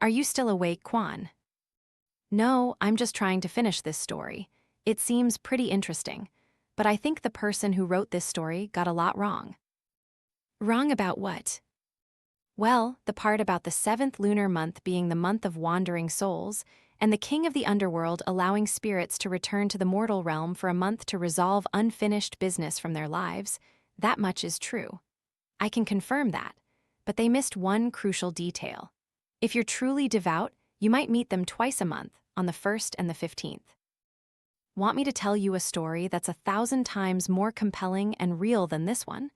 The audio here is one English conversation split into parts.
Are you still awake, Quan? No, I'm just trying to finish this story. It seems pretty interesting, but I think the person who wrote this story got a lot wrong. Wrong about what? Well, the part about the seventh lunar month being the month of wandering souls, and the king of the underworld allowing spirits to return to the mortal realm for a month to resolve unfinished business from their lives. That much is true. I can confirm that, but they missed one crucial detail. If you're truly devout, you might meet them twice a month, on the 1st and the 15th. Want me to tell you a story that's 1,000 times more compelling and real than this one?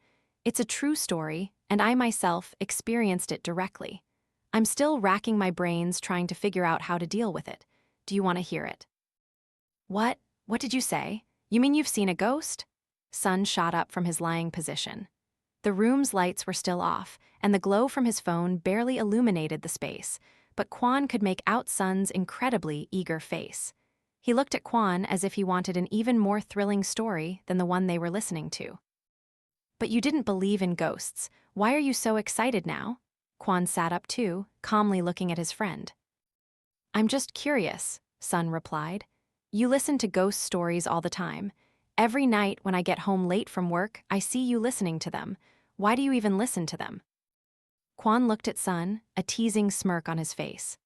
It's a true story, and I myself experienced it directly. I'm still racking my brains trying to figure out how to deal with it. Do you want to hear it? What? What did you say? You mean you've seen a ghost? Sun shot up from his lying position. The room's lights were still off, and the glow from his phone barely illuminated the space, but Quan could make out Sun's incredibly eager face. He looked at Quan as if he wanted an even more thrilling story than the one they were listening to. But you didn't believe in ghosts. Why are you so excited now? Quan sat up too, calmly looking at his friend. I'm just curious, Sun replied. You listen to ghost stories all the time. Every night when I get home late from work, I see you listening to them. Why do you even listen to them? Quan looked at Sun, a teasing smirk on his face.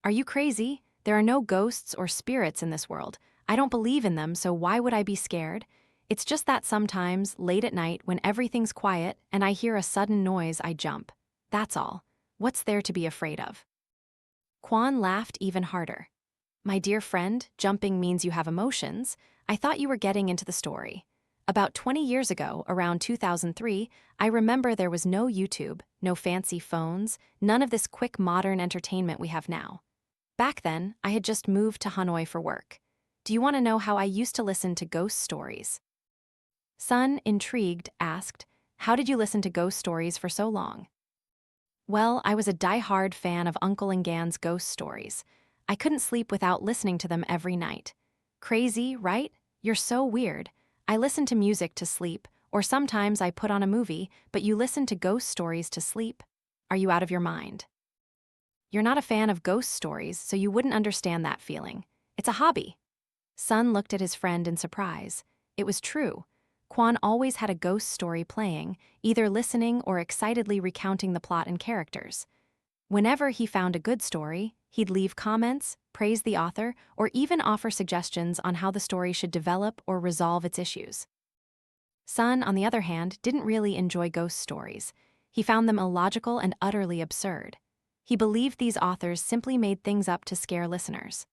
Are you crazy? There are no ghosts or spirits in this world. I don't believe in them, so why would I be scared? It's just that sometimes, late at night, when everything's quiet and I hear a sudden noise, I jump. That's all. What's there to be afraid of? Quan laughed even harder. My dear friend, jumping means you have emotions. I thought you were getting into the story. About 20 years ago, around 2003, I remember there was no YouTube, no fancy phones, none of this quick modern entertainment we have now. Back then, I had just moved to Hanoi for work. Do you want to know how I used to listen to ghost stories? Sun, intrigued, asked, how did you listen to ghost stories for so long? Well, I was a die-hard fan of Uncle and Gan's ghost stories. I couldn't sleep without listening to them every night. Crazy, right? You're so weird. I listen to music to sleep, or sometimes I put on a movie, but you listen to ghost stories to sleep? Are you out of your mind? You're not a fan of ghost stories, so you wouldn't understand that feeling. It's a hobby. Sun looked at his friend in surprise. It was true. Quan always had a ghost story playing, either listening or excitedly recounting the plot and characters. Whenever he found a good story, he'd leave comments, praise the author, or even offer suggestions on how the story should develop or resolve its issues. Sun, on the other hand, didn't really enjoy ghost stories. He found them illogical and utterly absurd. He believed these authors simply made things up to scare listeners.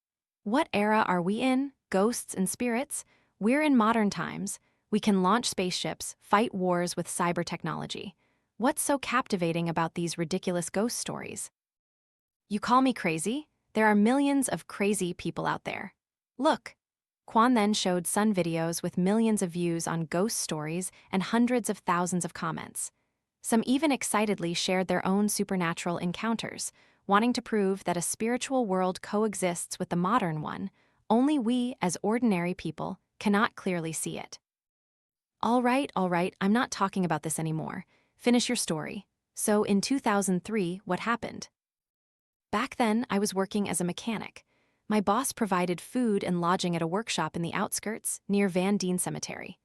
What era are we in? Ghosts and spirits? We're in modern times. We can launch spaceships, fight wars with cyber technology. What's so captivating about these ridiculous ghost stories? You call me crazy? There are millions of crazy people out there. Look. Quan then showed Sun videos with millions of views on ghost stories and hundreds of thousands of comments. Some even excitedly shared their own supernatural encounters, wanting to prove that a spiritual world coexists with the modern one. Only we, as ordinary people, cannot clearly see it. All right, I'm not talking about this anymore. Finish your story. So in 2003, what happened? Back then, I was working as a mechanic. My boss provided food and lodging at a workshop in the outskirts, near Van Dien Cemetery.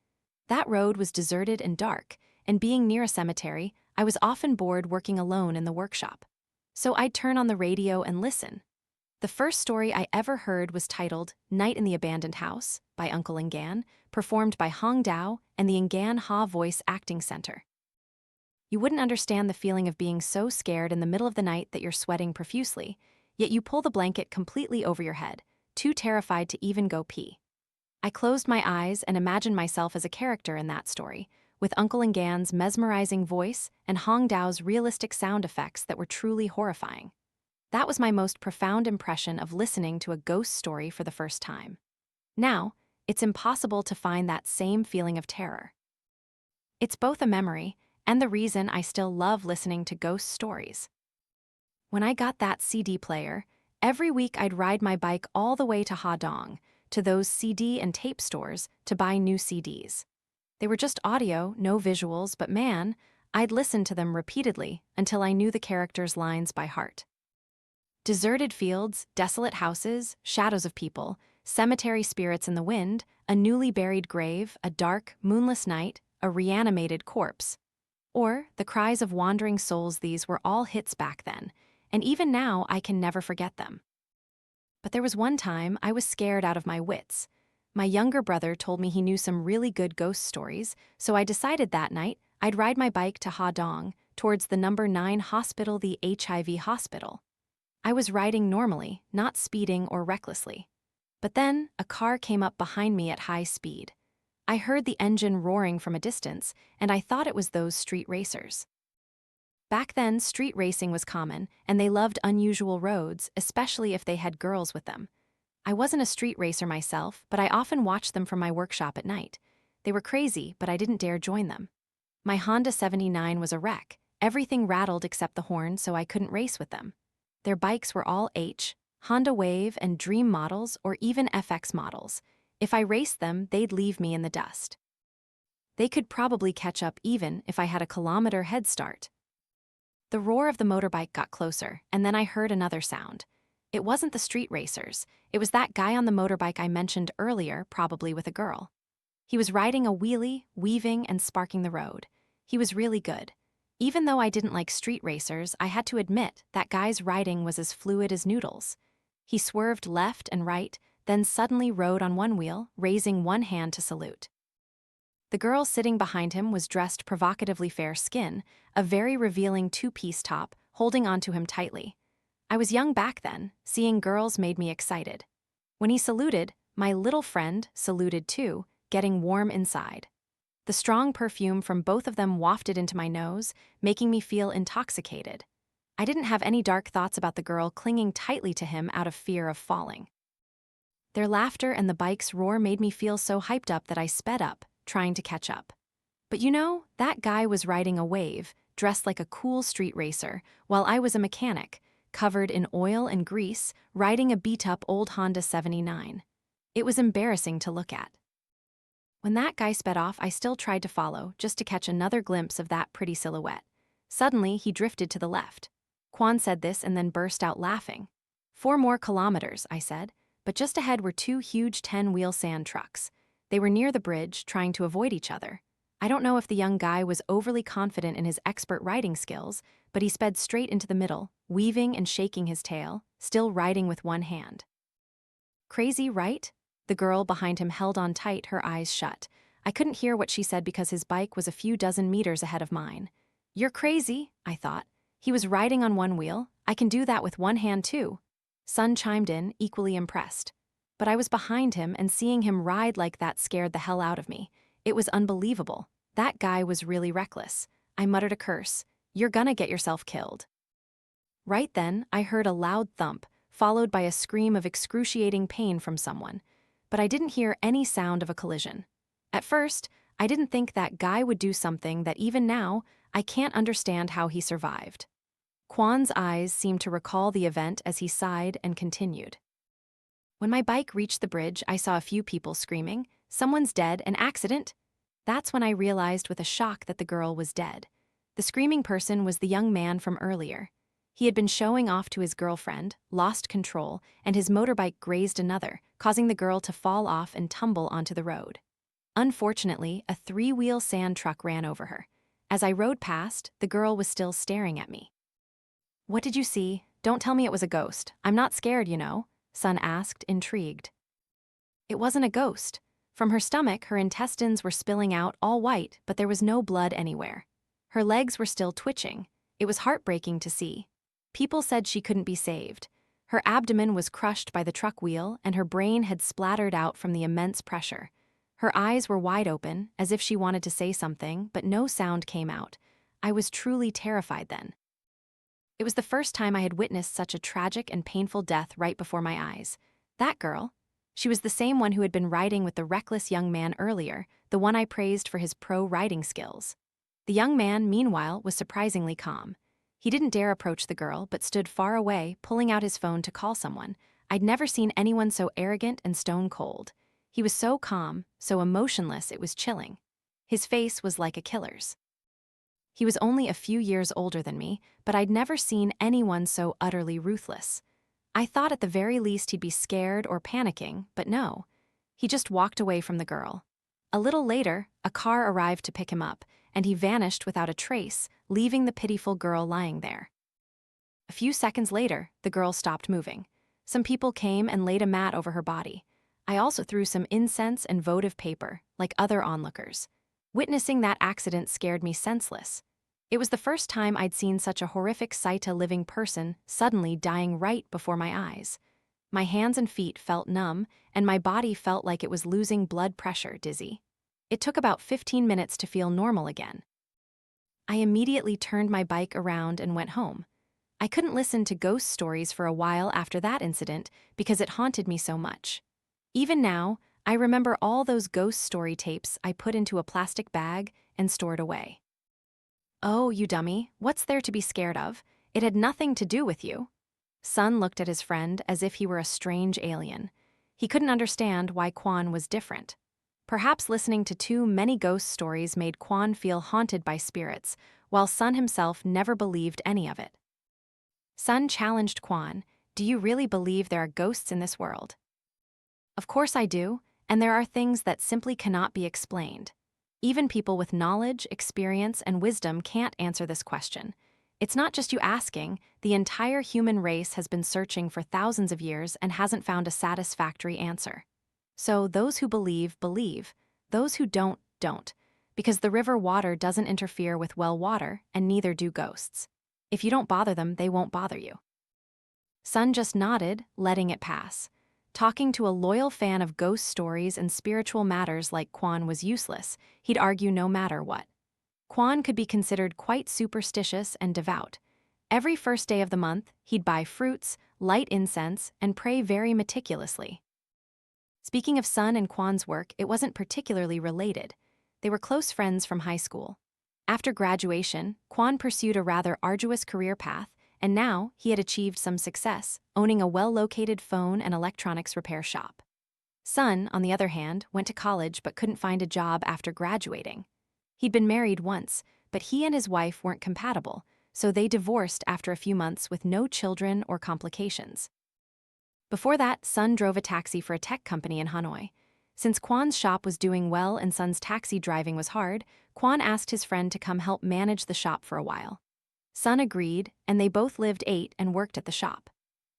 That road was deserted and dark, and being near a cemetery, I was often bored working alone in the workshop. So I'd turn on the radio and listen. The first story I ever heard was titled Night in the Abandoned House by Uncle Ngan, performed by Huong and the Ngan Ha Voice Acting Center. You wouldn't understand the feeling of being so scared in the middle of the night that you're sweating profusely, yet you pull the blanket completely over your head, too terrified to even go pee. I closed my eyes and imagined myself as a character in that story, with Uncle Ngan's mesmerizing voice and Hong Dao's realistic sound effects that were truly horrifying. That was my most profound impression of listening to a ghost story for the first time. Now, it's impossible to find that same feeling of terror. It's both a memory and the reason I still love listening to ghost stories. When I got that CD player, every week I'd ride my bike all the way to Ha Dong, to those CD and tape stores, to buy new CDs. They were just audio, no visuals, but man, I'd listen to them repeatedly until I knew the characters' lines by heart. Deserted fields, desolate houses, shadows of people, cemetery spirits in the wind, a newly buried grave, a dark, moonless night, a reanimated corpse. Or the cries of wandering souls. These were all hits back then, and even now I can never forget them. But there was one time I was scared out of my wits. My younger brother told me he knew some really good ghost stories, so I decided that night I'd ride my bike to Huong, towards the number 9 hospital, the HIV hospital. I was riding normally, not speeding or recklessly. But then, a car came up behind me at high speed. I heard the engine roaring from a distance, and I thought it was those street racers. Back then, street racing was common, and they loved unusual roads, especially if they had girls with them. I wasn't a street racer myself, but I often watched them from my workshop at night. They were crazy, but I didn't dare join them. My Honda 79 was a wreck. Everything rattled except the horn, so I couldn't race with them. Their bikes were all Honda Wave and Dream models, or even FX models. If I raced them, they'd leave me in the dust. They could probably catch up even if I had a kilometer head start. The roar of the motorbike got closer, and then I heard another sound. It wasn't the street racers. It was that guy on the motorbike I mentioned earlier, probably with a girl. He was riding a wheelie, weaving and sparking the road. He was really good. Even though I didn't like street racers, I had to admit that guy's riding was as fluid as noodles. He swerved left and right, then suddenly rode on one wheel, raising one hand to salute. The girl sitting behind him was dressed provocatively fair skin, a very revealing two-piece top, holding onto him tightly. I was young back then. Seeing girls made me excited. When he saluted, my little friend saluted too, getting warm inside. The strong perfume from both of them wafted into my nose, making me feel intoxicated. I didn't have any dark thoughts about the girl clinging tightly to him out of fear of falling. Their laughter and the bike's roar made me feel so hyped up that I sped up, trying to catch up. But you know, that guy was riding a wave, dressed like a cool street racer, while I was a mechanic, covered in oil and grease, riding a beat-up old Honda 79. It was embarrassing to look at. When that guy sped off, I still tried to follow, just to catch another glimpse of that pretty silhouette. Suddenly, he drifted to the left. Quan said this and then burst out laughing. 4 more kilometers, I said, but just ahead were 2 huge 10-wheel sand trucks. They were near the bridge, trying to avoid each other. I don't know if the young guy was overly confident in his expert riding skills, but he sped straight into the middle, weaving and shaking his tail, still riding with one hand. Crazy, right? The girl behind him held on tight, her eyes shut. I couldn't hear what she said because his bike was a few dozen meters ahead of mine. You're crazy, I thought. He was riding on one wheel. I can do that with one hand too. Sun chimed in, equally impressed. But I was behind him, and seeing him ride like that scared the hell out of me. It was unbelievable. That guy was really reckless. I muttered a curse. You're gonna get yourself killed. Right then, I heard a loud thump, followed by a scream of excruciating pain from someone. But I didn't hear any sound of a collision. At first, I didn't think that guy would do something that even now, I can't understand how he survived. Quan's eyes seemed to recall the event as he sighed and continued. When my bike reached the bridge, I saw a few people screaming, "Someone's dead, an accident!" That's when I realized with a shock that the girl was dead. The screaming person was the young man from earlier. He had been showing off to his girlfriend, lost control, and his motorbike grazed another, causing the girl to fall off and tumble onto the road. Unfortunately, a 3-wheel sand truck ran over her. As I rode past, the girl was still staring at me. "What did you see? Don't tell me it was a ghost. I'm not scared, you know," Sun asked, intrigued. It wasn't a ghost. From her stomach, her intestines were spilling out, all white, but there was no blood anywhere. Her legs were still twitching. It was heartbreaking to see. People said she couldn't be saved. Her abdomen was crushed by the truck wheel, and her brain had splattered out from the immense pressure. Her eyes were wide open, as if she wanted to say something, but no sound came out. I was truly terrified then. It was the first time I had witnessed such a tragic and painful death right before my eyes. That girl, she was the same one who had been riding with the reckless young man earlier, the one I praised for his pro riding skills. The young man, meanwhile, was surprisingly calm. He didn't dare approach the girl, but stood far away, pulling out his phone to call someone. I'd never seen anyone so arrogant and stone cold. He was so calm, so emotionless, it was chilling. His face was like a killer's. He was only a few years older than me, but I'd never seen anyone so utterly ruthless. I thought at the very least he'd be scared or panicking, but no. He just walked away from the girl. A little later, a car arrived to pick him up, and he vanished without a trace, leaving the pitiful girl lying there. A few seconds later, the girl stopped moving. Some people came and laid a mat over her body. I also threw some incense and votive paper, like other onlookers. Witnessing that accident scared me senseless. It was the first time I'd seen such a horrific sight, a living person suddenly dying right before my eyes. My hands and feet felt numb, and my body felt like it was losing blood pressure, dizzy. It took about 15 minutes to feel normal again. I immediately turned my bike around and went home. I couldn't listen to ghost stories for a while after that incident because it haunted me so much. Even now, I remember all those ghost story tapes I put into a plastic bag and stored away. Oh, you dummy, what's there to be scared of? It had nothing to do with you. Sun looked at his friend as if he were a strange alien. He couldn't understand why Quan was different. Perhaps listening to too many ghost stories made Quan feel haunted by spirits, while Sun himself never believed any of it. Sun challenged Quan, "Do you really believe there are ghosts in this world?" "Of course I do, and there are things that simply cannot be explained. Even people with knowledge, experience, and wisdom can't answer this question. It's not just you asking, the entire human race has been searching for thousands of years and hasn't found a satisfactory answer. So those who believe, believe. Those who don't, don't. Because the river water doesn't interfere with well water, and neither do ghosts. If you don't bother them, they won't bother you." Sun just nodded, letting it pass. Talking to a loyal fan of ghost stories and spiritual matters like Quan was useless. He'd argue no matter what. Quan could be considered quite superstitious and devout. Every first day of the month, he'd buy fruits, light incense, and pray very meticulously. Speaking of Sun and Quan's work, it wasn't particularly related. They were close friends from high school. After graduation, Quan pursued a rather arduous career path, and now he had achieved some success, owning a well-located phone and electronics repair shop. Sun, on the other hand, went to college but couldn't find a job after graduating. He'd been married once, but he and his wife weren't compatible, so they divorced after a few months with no children or complications. Before that, Sun drove a taxi for a tech company in Hanoi. Since Quan's shop was doing well and Sun's taxi driving was hard, Quan asked his friend to come help manage the shop for a while. Sun agreed, and they both lived, ate, and worked at the shop.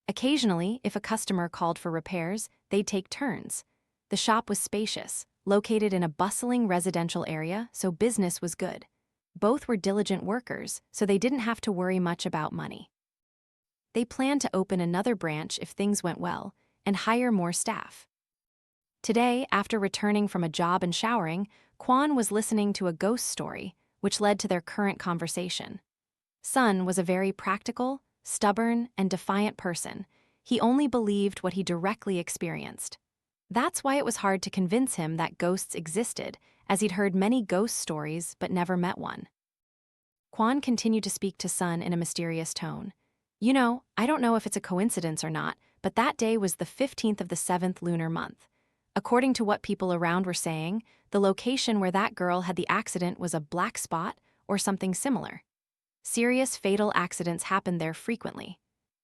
Occasionally, if a customer called for repairs, they'd take turns. The shop was spacious, located in a bustling residential area, so business was good. Both were diligent workers, so they didn't have to worry much about money. They planned to open another branch if things went well, and hire more staff. Today, after returning from a job and showering, Quan was listening to a ghost story, which led to their current conversation. Sun was a very practical, stubborn, and defiant person. He only believed what he directly experienced. That's why it was hard to convince him that ghosts existed, as he'd heard many ghost stories but never met one. Quan continued to speak to Sun in a mysterious tone. "You know, I don't know if it's a coincidence or not, but that day was the 15th of the 7th lunar month. According to what people around were saying, the location where that girl had the accident was a black spot or something similar. Serious fatal accidents happened there frequently.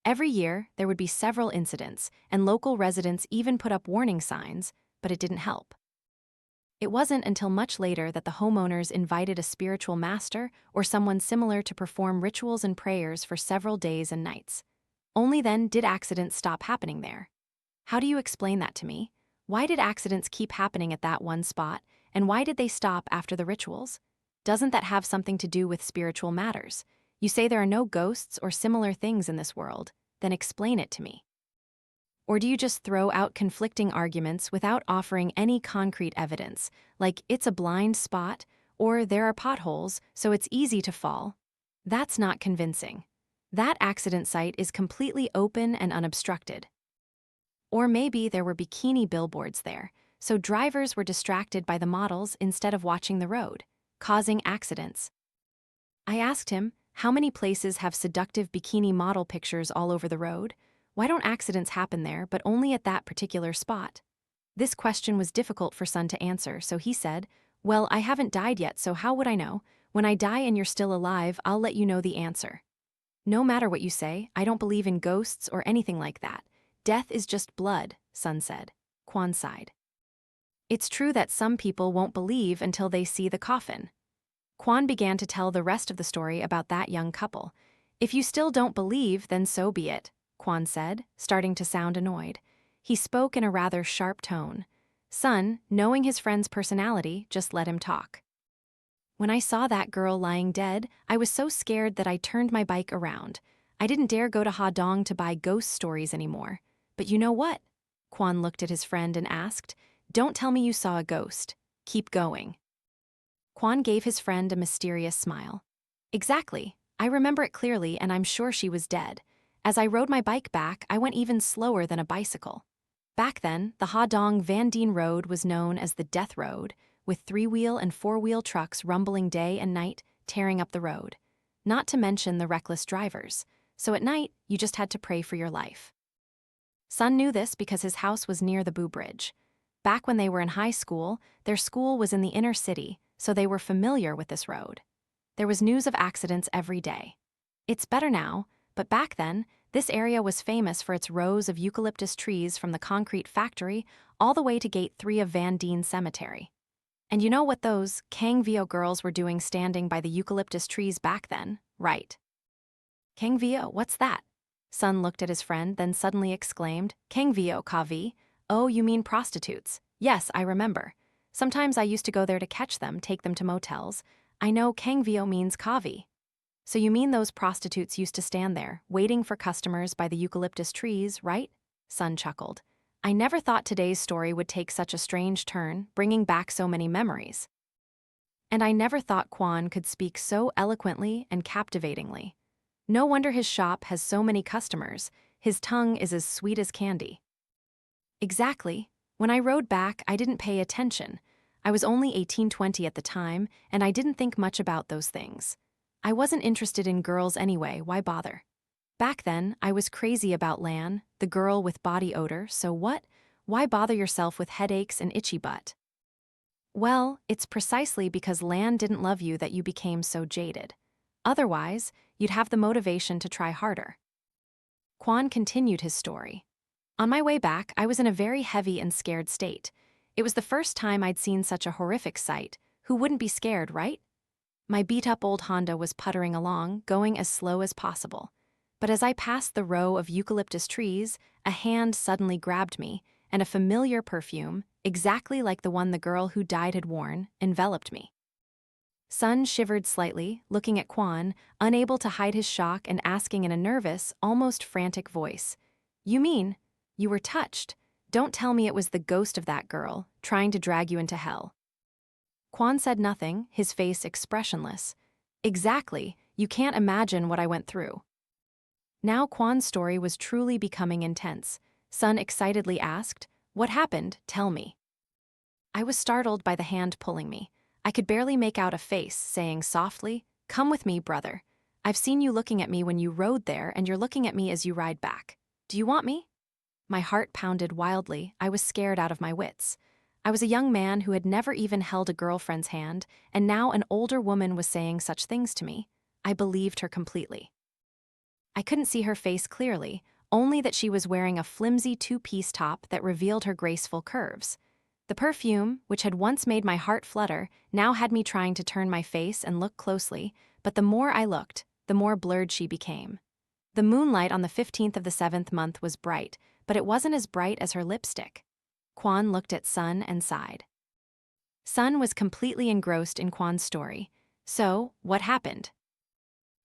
Every year, there would be several incidents, and local residents even put up warning signs, but it didn't help. It wasn't until much later that the homeowners invited a spiritual master or someone similar to perform rituals and prayers for several days and nights. Only then did accidents stop happening there. How do you explain that to me? Why did accidents keep happening at that one spot, and why did they stop after the rituals? Doesn't that have something to do with spiritual matters? You say there are no ghosts or similar things in this world, then explain it to me. Or do you just throw out conflicting arguments without offering any concrete evidence, like it's a blind spot, or there are potholes, so it's easy to fall? That's not convincing. That accident site is completely open and unobstructed. Or maybe there were bikini billboards there, so drivers were distracted by the models instead of watching the road, causing accidents. I asked him, how many places have seductive bikini model pictures all over the road? Why don't accidents happen there, but only at that particular spot? This question was difficult for Sun to answer, so he said, "Well, I haven't died yet, so how would I know? When I die and you're still alive, I'll let you know the answer." No matter what you say, I don't believe in ghosts or anything like that. Death is just blood, Sun said. Quan sighed. It's true that some people won't believe until they see the coffin. Quan began to tell the rest of the story about that young couple. If you still don't believe, then so be it, Quan said, starting to sound annoyed. He spoke in a rather sharp tone. Sun, knowing his friend's personality, just let him talk. When I saw that girl lying dead, I was so scared that I turned my bike around. I didn't dare go to Huong to buy ghost stories anymore. But you know what? Quan looked at his friend and asked, Don't tell me you saw a ghost. Keep going. Quan gave his friend a mysterious smile. Exactly. I remember it clearly, and I'm sure she was dead. As I rode my bike back, I went even slower than a bicycle. Back then, the Huong Van Dien Road was known as the Death Road, with three-wheel and four-wheel trucks rumbling day and night, tearing up the road. Not to mention the reckless drivers. So at night, you just had to pray for your life. Sun knew this because his house was near the Boo Bridge. Back when they were in high school, their school was in the inner city, so they were familiar with this road. There was news of accidents every day. It's better now, but back then, this area was famous for its rows of eucalyptus trees from the concrete factory all the way to Gate 3 of Van Dien Cemetery. And you know what those Kang Vio girls were doing standing by the eucalyptus trees back then, right? Kang Vio, what's that? Sun looked at his friend, then suddenly exclaimed, Kang Vio, Kavi? Oh, you mean prostitutes. Yes, I remember. Sometimes I used to go there to catch them, take them to motels. I know Kang Vio means Kavi. So you mean those prostitutes used to stand there, waiting for customers by the eucalyptus trees, right? Sun chuckled. I never thought today's story would take such a strange turn, bringing back so many memories. And I never thought Quan could speak so eloquently and captivatingly. No wonder his shop has so many customers. His tongue is as sweet as candy. Exactly. When I rode back, I didn't pay attention. I was only 18-20 at the time, and I didn't think much about those things. I wasn't interested in girls anyway, why bother? Back then, I was crazy about Lan, the girl with body odor, so what? Why bother yourself with headaches and itchy butt? Well, it's precisely because Lan didn't love you that you became so jaded. Otherwise, you'd have the motivation to try harder. Quan continued his story. On my way back, I was in a very heavy and scared state. It was the first time I'd seen such a horrific sight. Who wouldn't be scared, right? My beat-up old Honda was puttering along, going as slow as possible. But as I passed the row of eucalyptus trees, a hand suddenly grabbed me, and a familiar perfume, exactly like the one the girl who died had worn, enveloped me. Sun shivered slightly, looking at Quan, unable to hide his shock and asking in a nervous, almost frantic voice, You mean, you were touched? Don't tell me it was the ghost of that girl, trying to drag you into hell. Quan said nothing, his face expressionless. Exactly, you can't imagine what I went through. Now Quan's story was truly becoming intense. Sun excitedly asked, What happened? Tell me. I was startled by the hand pulling me. I could barely make out a face, saying softly, Come with me, brother. I've seen you looking at me when you rode there, and you're looking at me as you ride back. Do you want me? My heart pounded wildly. I was scared out of my wits. I was a young man who had never even held a girlfriend's hand, and now an older woman was saying such things to me. I believed her completely. I couldn't see her face clearly, only that she was wearing a flimsy two-piece top that revealed her graceful curves. The perfume, which had once made my heart flutter, now had me trying to turn my face and look closely, but the more I looked, the more blurred she became. The moonlight on the 15th of the 7th month was bright, but it wasn't as bright as her lipstick. Quan looked at Sun and sighed. Sun was completely engrossed in Quan's story. So, what happened?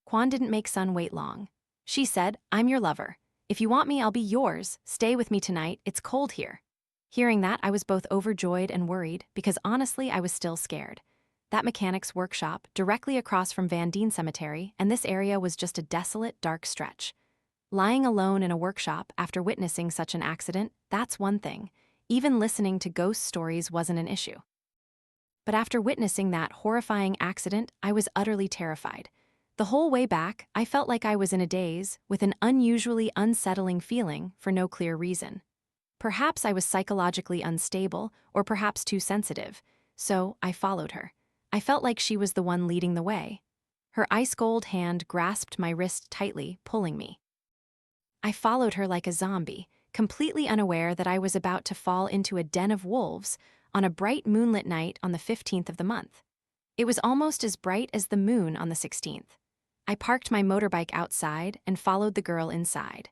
Quan didn't make Sun wait long. She said, I'm your lover. If you want me, I'll be yours. Stay with me tonight. It's cold here. Hearing that, I was both overjoyed and worried, because honestly, I was still scared. That mechanic's workshop, directly across from Van Dien Cemetery, and this area was just a desolate, dark stretch. Lying alone in a workshop after witnessing such an accident, that's one thing. Even listening to ghost stories wasn't an issue. But after witnessing that horrifying accident, I was utterly terrified. The whole way back, I felt like I was in a daze, with an unusually unsettling feeling for no clear reason. Perhaps I was psychologically unstable, or perhaps too sensitive, so I followed her. I felt like she was the one leading the way. Her ice-cold hand grasped my wrist tightly, pulling me. I followed her like a zombie, completely unaware that I was about to fall into a den of wolves on a bright moonlit night on the 15th of the month. It was almost as bright as the moon on the 16th. I parked my motorbike outside and followed the girl inside.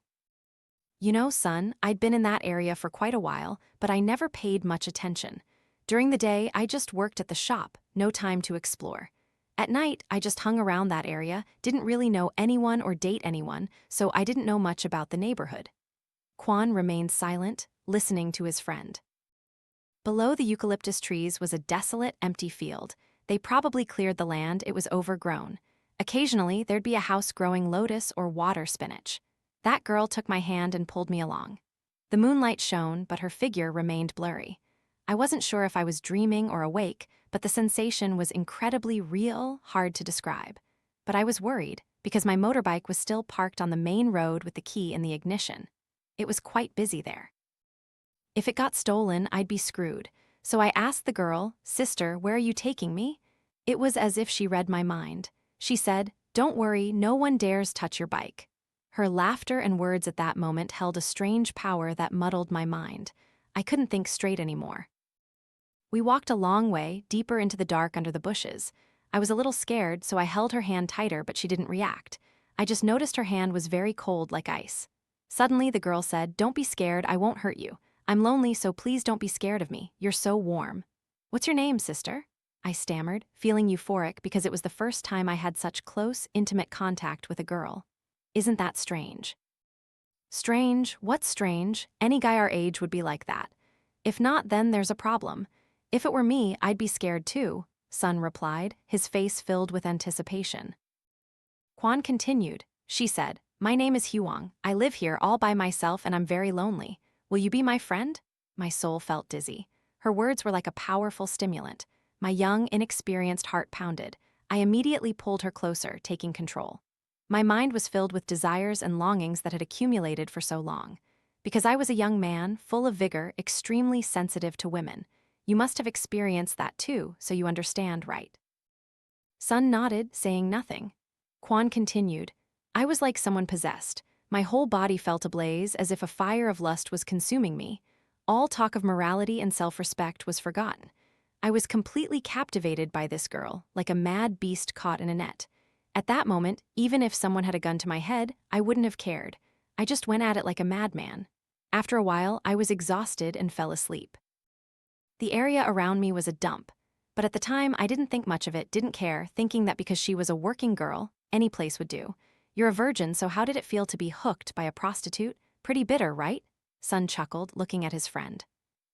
You know, son, I'd been in that area for quite a while, but I never paid much attention. During the day, I just worked at the shop, no time to explore. At night, I just hung around that area, didn't really know anyone or date anyone, so I didn't know much about the neighborhood. Quan remained silent, listening to his friend. Below the eucalyptus trees was a desolate, empty field. They probably cleared the land, it was overgrown. Occasionally, there'd be a house growing lotus or water spinach. That girl took my hand and pulled me along. The moonlight shone, but her figure remained blurry. I wasn't sure if I was dreaming or awake, but the sensation was incredibly real, hard to describe. But I was worried, because my motorbike was still parked on the main road with the key in the ignition. It was quite busy there. If it got stolen, I'd be screwed. So I asked the girl, "Sister, where are you taking me?" It was as if she read my mind. She said, "Don't worry, no one dares touch your bike." Her laughter and words at that moment held a strange power that muddled my mind. I couldn't think straight anymore. We walked a long way, deeper into the dark under the bushes. I was a little scared, so I held her hand tighter, but she didn't react. I just noticed her hand was very cold like ice. Suddenly, the girl said, "Don't be scared, I won't hurt you. I'm lonely, so please don't be scared of me. You're so warm." "What's your name, sister?" I stammered, feeling euphoric because it was the first time I had such close, intimate contact with a girl. Isn't that strange? Strange? What's strange? Any guy our age would be like that. If not, then there's a problem. If it were me, I'd be scared too, Sun replied, his face filled with anticipation. Quan continued. She said, "My name is Huong. I live here all by myself and I'm very lonely. Will you be my friend?" My soul felt dizzy. Her words were like a powerful stimulant. My young, inexperienced heart pounded. I immediately pulled her closer, taking control. My mind was filled with desires and longings that had accumulated for so long. Because I was a young man, full of vigor, extremely sensitive to women. You must have experienced that too, so you understand, right? Sun nodded, saying nothing. Quan continued. I was like someone possessed. My whole body felt ablaze, as if a fire of lust was consuming me. All talk of morality and self-respect was forgotten. I was completely captivated by this girl, like a mad beast caught in a net. At that moment, even if someone had a gun to my head, I wouldn't have cared. I just went at it like a madman. After a while, I was exhausted and fell asleep. The area around me was a dump, but at the time I didn't think much of it, didn't care, thinking that because she was a working girl, any place would do. You're a virgin, so how did it feel to be hooked by a prostitute? Pretty bitter, right? Sun chuckled, looking at his friend.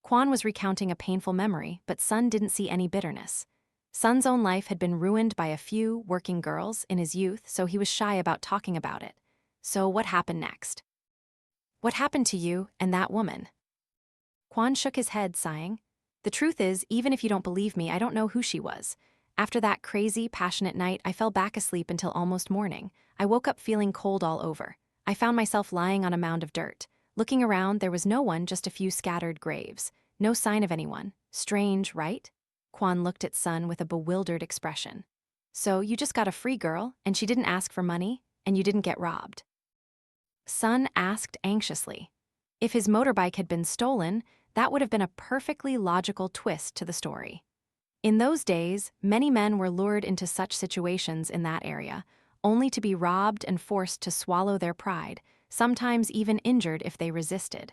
Quan was recounting a painful memory, but Sun didn't see any bitterness. Sun's own life had been ruined by a few working girls in his youth, so he was shy about talking about it. So what happened next? What happened to you and that woman? Quan shook his head, sighing. The truth is, even if you don't believe me, I don't know who she was. After that crazy, passionate night, I fell back asleep until almost morning. I woke up feeling cold all over. I found myself lying on a mound of dirt. Looking around, there was no one, just a few scattered graves. No sign of anyone. Strange, right? Quan looked at Sun with a bewildered expression. So you just got a free girl, and she didn't ask for money, and you didn't get robbed? Sun asked anxiously. If his motorbike had been stolen, that would have been a perfectly logical twist to the story. In those days, many men were lured into such situations in that area, only to be robbed and forced to swallow their pride, sometimes even injured if they resisted.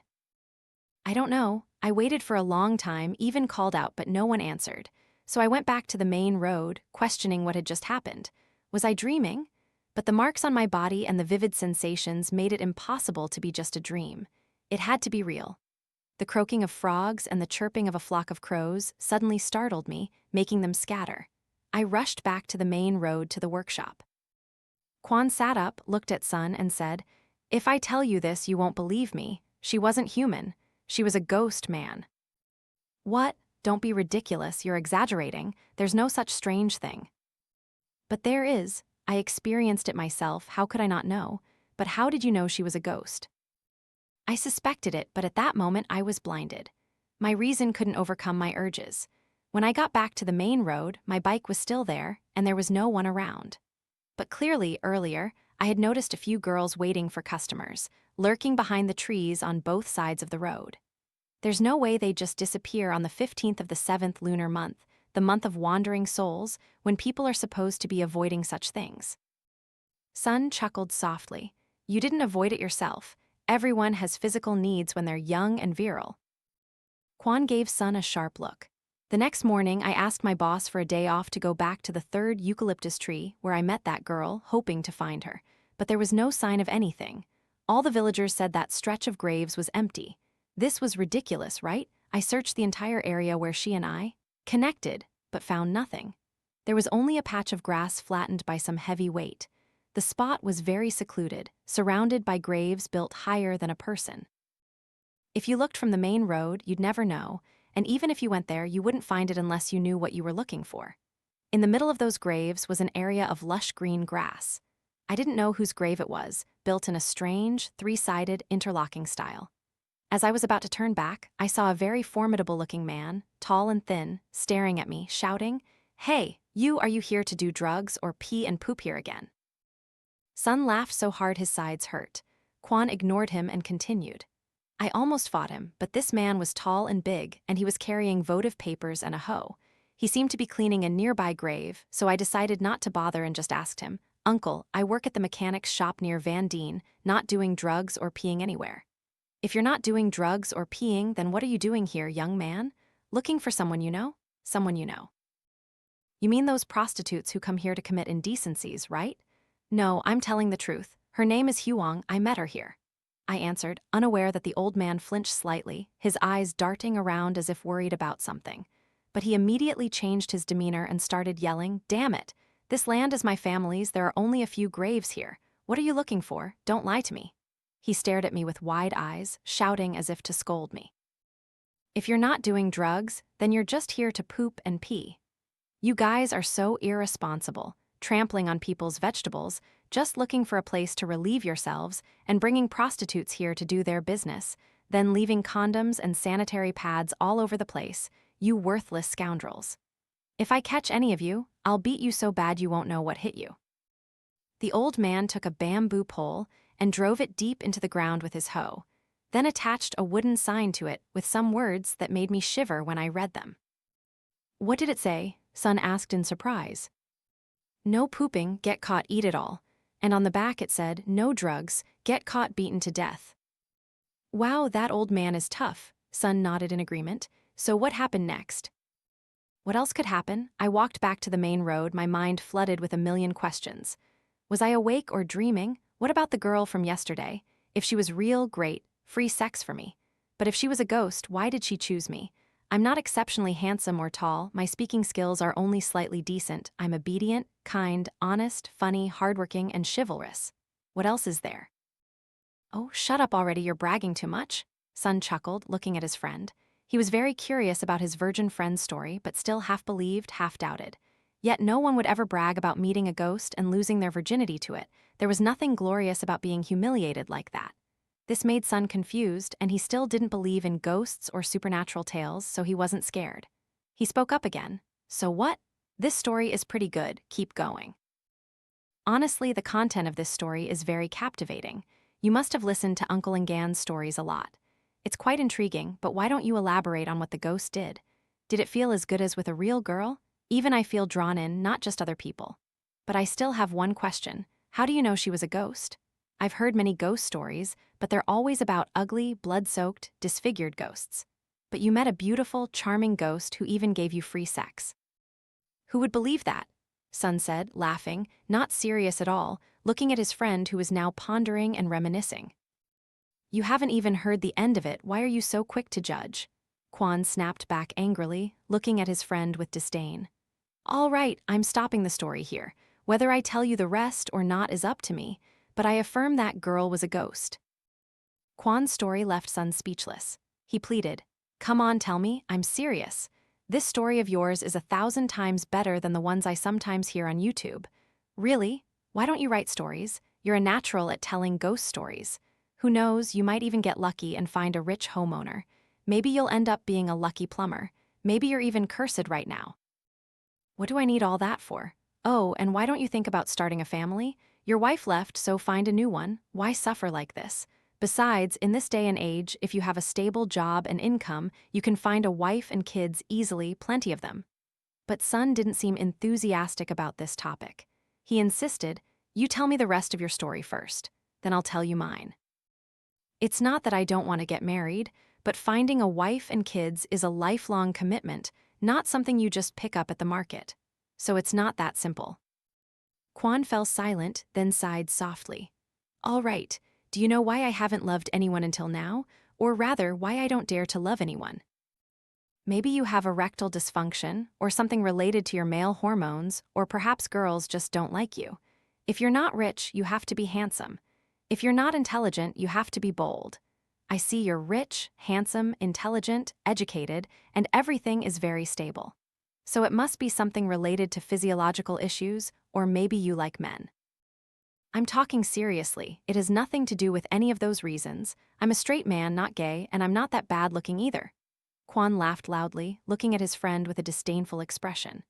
I don't know. I waited for a long time, even called out, but no one answered. So I went back to the main road, questioning what had just happened. Was I dreaming? But the marks on my body and the vivid sensations made it impossible to be just a dream. It had to be real. The croaking of frogs and the chirping of a flock of crows suddenly startled me, making them scatter. I rushed back to the main road to the workshop. Quan sat up, looked at Sun, and said, "If I tell you this, you won't believe me. She wasn't human. She was a ghost man." "What? Don't be ridiculous, you're exaggerating. There's no such strange thing." "But there is. I experienced it myself, how could I not know? But how did you know she was a ghost?" I suspected it, but at that moment I was blinded. My reason couldn't overcome my urges. When I got back to the main road, my bike was still there, and there was no one around. but clearly, earlier, I had noticed a few girls waiting for customers, lurking behind the trees on both sides of the road. There's no way they'd just disappear on the 15th of the 7th lunar month, the month of wandering souls, when people are supposed to be avoiding such things. Sun chuckled softly. You didn't avoid it yourself. Everyone has physical needs when they're young and virile. Quan gave Sun a sharp look. The next morning, I asked my boss for a day off to go back to the 3rd eucalyptus tree where I met that girl, hoping to find her. But there was no sign of anything. All the villagers said that stretch of graves was empty. This was ridiculous, right? I searched the entire area where she and I connected, but found nothing. There was only a patch of grass flattened by some heavy weight. The spot was very secluded, surrounded by graves built higher than a person. If you looked from the main road, you'd never know, and even if you went there, you wouldn't find it unless you knew what you were looking for. In the middle of those graves was an area of lush green grass. I didn't know whose grave it was, built in a strange, three-sided, interlocking style. As I was about to turn back, I saw a very formidable-looking man, tall and thin, staring at me, shouting, "Hey, are you here to do drugs or pee and poop here again?" Sun laughed so hard his sides hurt. Quan ignored him and continued. I almost fought him, but this man was tall and big, and he was carrying votive papers and a hoe. He seemed to be cleaning a nearby grave, so I decided not to bother and just asked him, "Uncle, I work at the mechanic's shop near Van Dien, not doing drugs or peeing anywhere." "If you're not doing drugs or peeing, then what are you doing here, young man? Looking for someone you know? Someone you know." "You mean those prostitutes who come here to commit indecencies, right?" "No, I'm telling the truth. Her name is Huong. I met her here," I answered, unaware that the old man flinched slightly, his eyes darting around as if worried about something. But he immediately changed his demeanor and started yelling, "Damn it! This land is my family's, there are only a few graves here. What are you looking for? Don't lie to me." He stared at me with wide eyes, shouting as if to scold me. "If you're not doing drugs, then you're just here to poop and pee. You guys are so irresponsible, trampling on people's vegetables, just looking for a place to relieve yourselves, and bringing prostitutes here to do their business, then leaving condoms and sanitary pads all over the place, you worthless scoundrels. If I catch any of you, I'll beat you so bad you won't know what hit you." The old man took a bamboo pole and drove it deep into the ground with his hoe, then attached a wooden sign to it with some words that made me shiver when I read them. "What did it say?" Sun asked in surprise. "No pooping, get caught, eat it all." And on the back it said, "No drugs, get caught, beaten to death." "Wow, that old man is tough," Sun nodded in agreement. "So what happened next?" What else could happen? I walked back to the main road, my mind flooded with a million questions. Was I awake or dreaming? What about the girl from yesterday? If she was real, great, free sex for me. But if she was a ghost, why did she choose me? I'm not exceptionally handsome or tall, my speaking skills are only slightly decent, I'm obedient, kind, honest, funny, hardworking, and chivalrous. What else is there? "Oh, shut up already, you're bragging too much," Sun chuckled, looking at his friend. He was very curious about his virgin friend's story, but still half believed, half doubted. Yet no one would ever brag about meeting a ghost and losing their virginity to it. There was nothing glorious about being humiliated like that. This made Sun confused, and he still didn't believe in ghosts or supernatural tales, so he wasn't scared. He spoke up again. "So what? This story is pretty good, keep going." Honestly, the content of this story is very captivating. You must have listened to Uncle and Gan's stories a lot. It's quite intriguing, but why don't you elaborate on what the ghost did? Did it feel as good as with a real girl? Even I feel drawn in, not just other people. But I still have one question. How do you know she was a ghost? I've heard many ghost stories, but they're always about ugly, blood-soaked, disfigured ghosts. But you met a beautiful, charming ghost who even gave you free sex. "Who would believe that?" Sun said, laughing, not serious at all, looking at his friend who was now pondering and reminiscing. "You haven't even heard the end of it, why are you so quick to judge?" Quan snapped back angrily, looking at his friend with disdain. "All right, I'm stopping the story here. Whether I tell you the rest or not is up to me, but I affirm that girl was a ghost." Quan's story left Sun speechless. He pleaded, "Come on, tell me, I'm serious. This story of yours is 1,000 times better than the ones I sometimes hear on YouTube. Really? Why don't you write stories? You're a natural at telling ghost stories. Who knows, you might even get lucky and find a rich homeowner. Maybe you'll end up being a lucky plumber. Maybe you're even cursed right now." "What do I need all that for?" Oh, and why don't you think about starting a family? Your wife left, so find a new one. Why suffer like this? Besides, in this day and age, if you have a stable job and income, you can find a wife and kids easily, plenty of them. But Sun didn't seem enthusiastic about this topic. He insisted, "You tell me the rest of your story first, then I'll tell you mine." It's not that I don't want to get married, but finding a wife and kids is a lifelong commitment, not something you just pick up at the market. So it's not that simple. Quan fell silent, then sighed softly. All right, do you know why I haven't loved anyone until now? Or rather, why I don't dare to love anyone? Maybe you have erectile dysfunction, or something related to your male hormones, or perhaps girls just don't like you. If you're not rich, you have to be handsome. If you're not intelligent, you have to be bold. I see you're rich, handsome, intelligent, educated, and everything is very stable. So it must be something related to physiological issues, or maybe you like men. I'm talking seriously. It has nothing to do with any of those reasons. I'm a straight man, not gay, and I'm not that bad looking either. Quan laughed loudly, looking at his friend with a disdainful expression.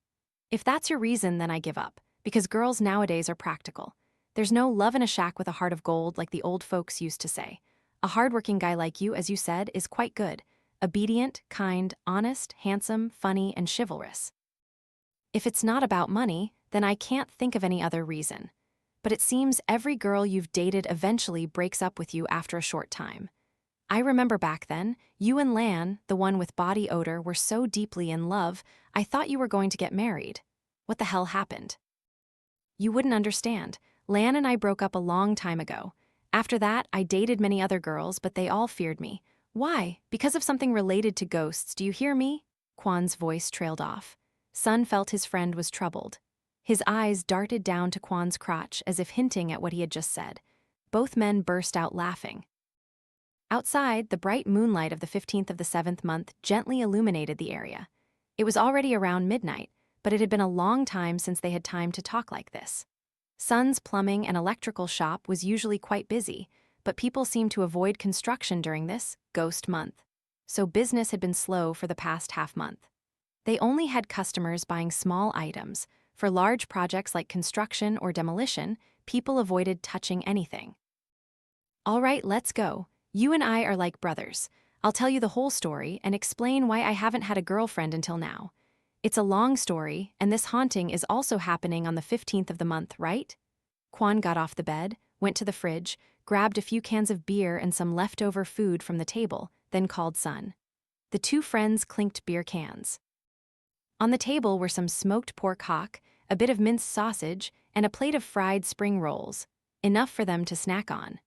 If that's your reason, then I give up, because girls nowadays are practical. There's no love in a shack with a heart of gold like the old folks used to say. A hardworking guy like you, as you said, is quite good. Obedient, kind, honest, handsome, funny, and chivalrous. If it's not about money, then I can't think of any other reason. But it seems every girl you've dated eventually breaks up with you after a short time. I remember back then, you and Lan, the one with body odor, were so deeply in love, I thought you were going to get married. What the hell happened? You wouldn't understand. Lan and I broke up a long time ago. After that, I dated many other girls, but they all feared me. Why? Because of something related to ghosts, do you hear me? Quan's voice trailed off. Sun felt his friend was troubled. His eyes darted down to Quan's crotch as if hinting at what he had just said. Both men burst out laughing. Outside, the bright moonlight of the 15th of the 7th month gently illuminated the area. It was already around midnight, but it had been a long time since they had time to talk like this. Sun's plumbing and electrical shop was usually quite busy, but people seemed to avoid construction during this ghost month. So business had been slow for the past half month. They only had customers buying small items. For large projects like construction or demolition, people avoided touching anything. All right, let's go. You and I are like brothers. I'll tell you the whole story and explain why I haven't had a girlfriend until now. It's a long story, and this haunting is also happening on the 15th of the month, right? Quan got off the bed, went to the fridge, grabbed a few cans of beer and some leftover food from the table, then called Sun. The two friends clinked beer cans. On the table were some smoked pork hock, a bit of minced sausage, and a plate of fried spring rolls, enough for them to snack on.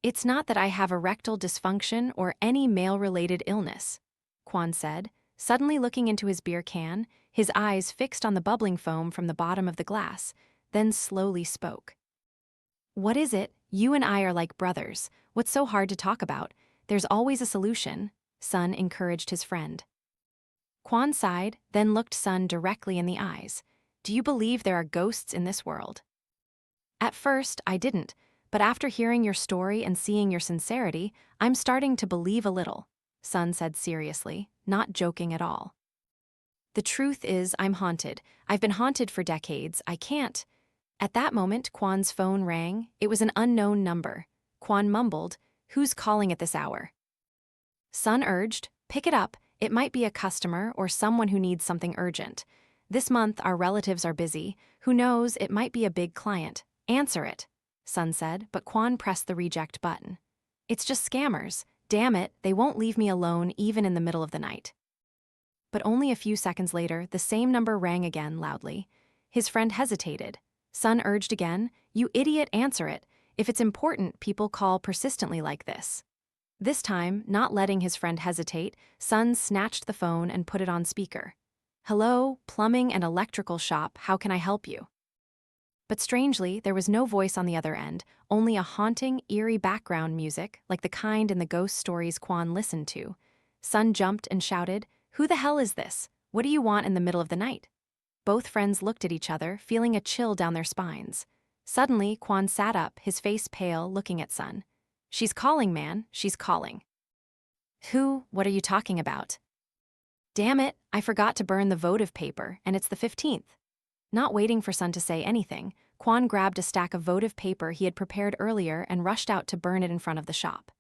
It's not that I have erectile dysfunction or any male-related illness, Quan said, suddenly looking into his beer can, his eyes fixed on the bubbling foam from the bottom of the glass, then slowly spoke. What is it? You and I are like brothers. What's so hard to talk about? There's always a solution, Sun encouraged his friend. Quan sighed, then looked Sun directly in the eyes. Do you believe there are ghosts in this world? At first, I didn't, but after hearing your story and seeing your sincerity, I'm starting to believe a little, Sun said seriously, not joking at all. The truth is, I'm haunted. I've been haunted for decades. I can't. At that moment, Quan's phone rang. It was an unknown number. Quan mumbled, "Who's calling at this hour?" Sun urged, "Pick it up. It might be a customer or someone who needs something urgent. This month, our relatives are busy. Who knows, it might be a big client. Answer it," Sun said, but Quan pressed the reject button. "It's just scammers. Damn it, they won't leave me alone even in the middle of the night." But only a few seconds later, the same number rang again loudly. His friend hesitated. Sun urged again, "You idiot, answer it. If it's important, people call persistently like this." This time, not letting his friend hesitate, Sun snatched the phone and put it on speaker. "Hello, plumbing and electrical shop, how can I help you?" But strangely, there was no voice on the other end, only a haunting, eerie background music, like the kind in the ghost stories Quan listened to. Sun jumped and shouted, "Who the hell is this? What do you want in the middle of the night?" Both friends looked at each other, feeling a chill down their spines. Suddenly, Quan sat up, his face pale, looking at Sun. "She's calling, man, she's calling." "Who? What are you talking about?" "Damn it, I forgot to burn the votive paper, and it's the 15th. Not waiting for Sun to say anything, Quan grabbed a stack of votive paper he had prepared earlier and rushed out to burn it in front of the shop.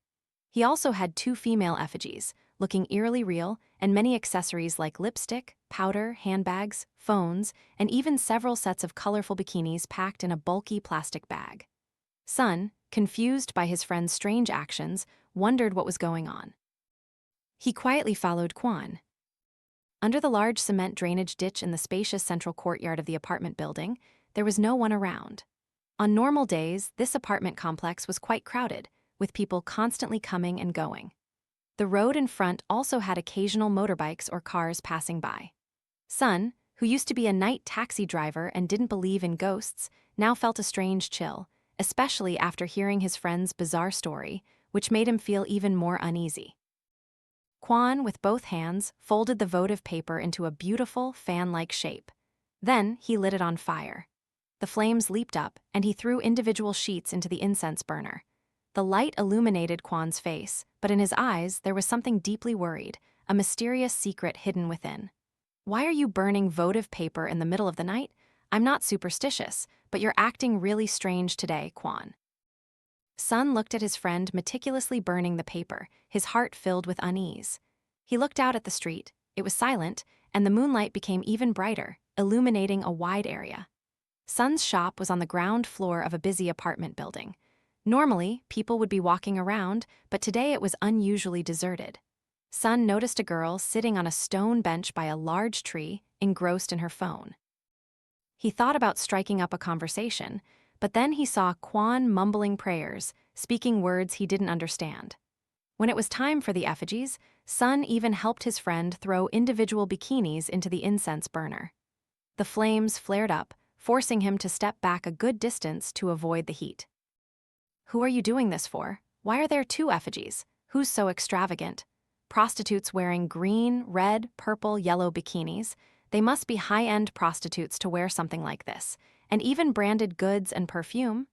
He also had 2 female effigies, looking eerily real, and many accessories like lipstick, powder, handbags, phones, and even several sets of colorful bikinis packed in a bulky plastic bag. Sun, confused by his friend's strange actions, wondered what was going on. He quietly followed Quan. Under the large cement drainage ditch in the spacious central courtyard of the apartment building, there was no one around. On normal days, this apartment complex was quite crowded, with people constantly coming and going. The road in front also had occasional motorbikes or cars passing by. Sun, who used to be a night taxi driver and didn't believe in ghosts, now felt a strange chill, especially after hearing his friend's bizarre story, which made him feel even more uneasy. Quan, with both hands, folded the votive paper into a beautiful, fan-like shape. Then he lit it on fire. The flames leaped up, and he threw individual sheets into the incense burner. The light illuminated Quan's face, but in his eyes there was something deeply worried, a mysterious secret hidden within. "Why are you burning votive paper in the middle of the night? I'm not superstitious, but you're acting really strange today, Quan." Sun looked at his friend meticulously burning the paper, his heart filled with unease. He looked out at the street. It was silent, and the moonlight became even brighter, illuminating a wide area. Sun's shop was on the ground floor of a busy apartment building. Normally, people would be walking around, but today it was unusually deserted. Sun noticed a girl sitting on a stone bench by a large tree, engrossed in her phone. He thought about striking up a conversation, but then he saw Quan mumbling prayers, speaking words he didn't understand. When it was time for the effigies, Sun even helped his friend throw individual bikinis into the incense burner. The flames flared up, forcing him to step back a good distance to avoid the heat. "Who are you doing this for? Why are there 2 effigies? Who's so extravagant? Prostitutes wearing green, red, purple, yellow bikinis. They must be high-end prostitutes to wear something like this, and even branded goods and perfume."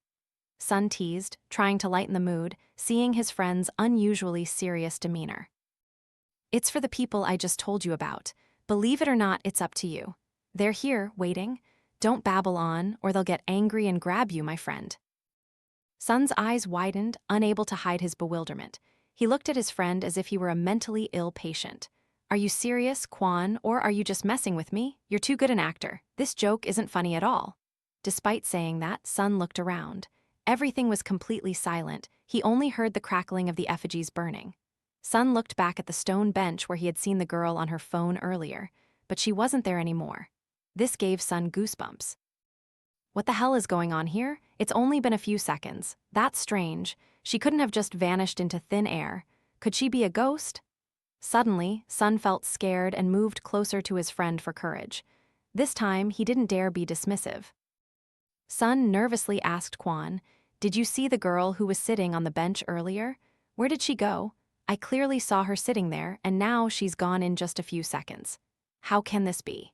Sun teased, trying to lighten the mood, seeing his friend's unusually serious demeanor. "It's for the people I just told you about. Believe it or not, it's up to you. They're here, waiting. Don't babble on, or they'll get angry and grab you, my friend." Sun's eyes widened, unable to hide his bewilderment. He looked at his friend as if he were a mentally ill patient. "Are you serious, Quan, or are you just messing with me? You're too good an actor. This joke isn't funny at all." Despite saying that, Sun looked around. Everything was completely silent. He only heard the crackling of the effigies burning. Sun looked back at the stone bench where he had seen the girl on her phone earlier, but she wasn't there anymore. This gave Sun goosebumps. What the hell is going on here? It's only been a few seconds. That's strange. She couldn't have just vanished into thin air. Could she be a ghost? Suddenly, Sun felt scared and moved closer to his friend for courage. This time, he didn't dare be dismissive. Sun nervously asked Quan, "Did you see the girl who was sitting on the bench earlier? Where did she go? I clearly saw her sitting there, and now she's gone in just a few seconds. How can this be?"